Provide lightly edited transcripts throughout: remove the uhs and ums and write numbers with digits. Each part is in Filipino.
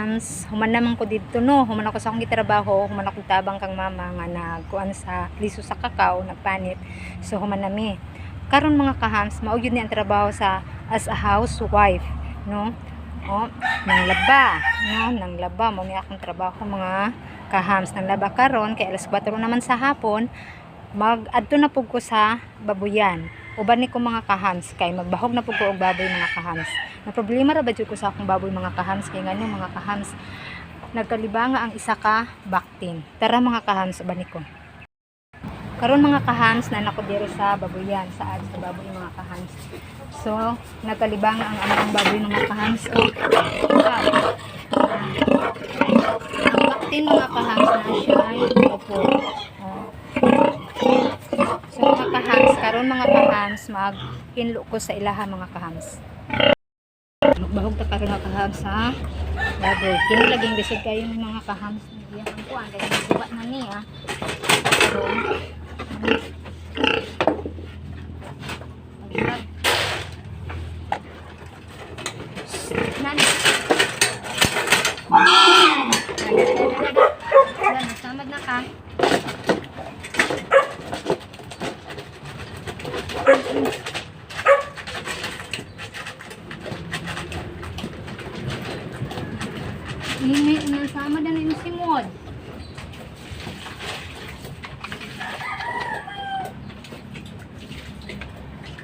kahams, human naman ko dito no, human ako sa akong gitrabaho, human ako tabang kang mama nga nagkuan sa liso sa kakao, nagpanit. So human nami. Karon mga kahams, mao gyud ni ang trabaho sa as a housewife, no? O, nang laba, no? Nang laba mo ni akong trabaho mga kahams, nang laba karon kay alas 4 naman sa hapon, mag-adto na pug ko sa babuyan. Uban ni ko mga kahams kay magbahog na pug ko og baboy mga kahams. Na problema ra ba jud ko sa akong baboy mga kahams kay ngano mga kahams nagkalibanga ang isa ka baktin. Tara mga kahams uban ni ko. Karon mga kahams na nako diri sa baboyan sa baboy mga kahams. So nagkalibanga ang among baboy mga kahams. Ang baktin mga kahams na siya opo. So mga kahams, karon mga kahams, mag-inlo ko sa ilaha mga kahams. Magbahog ta karon mga kahams ha. Baboy, kini laging bisig kayo mga kahams. Iyang kuan kay suba na niya. So, Nani. Samad na ka. Ini unan sama dan ini simod.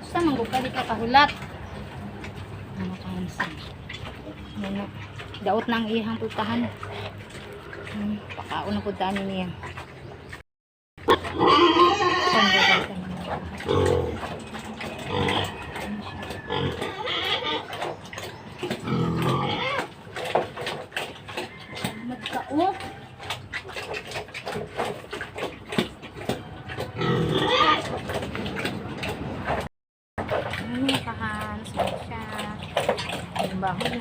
Sa manggupa di ka kahulat. Ano kansa? Ano? Daot nang ihang pultahan. Pakaon na pultahan niya. Magkao. Ano kahans siya. Baho na.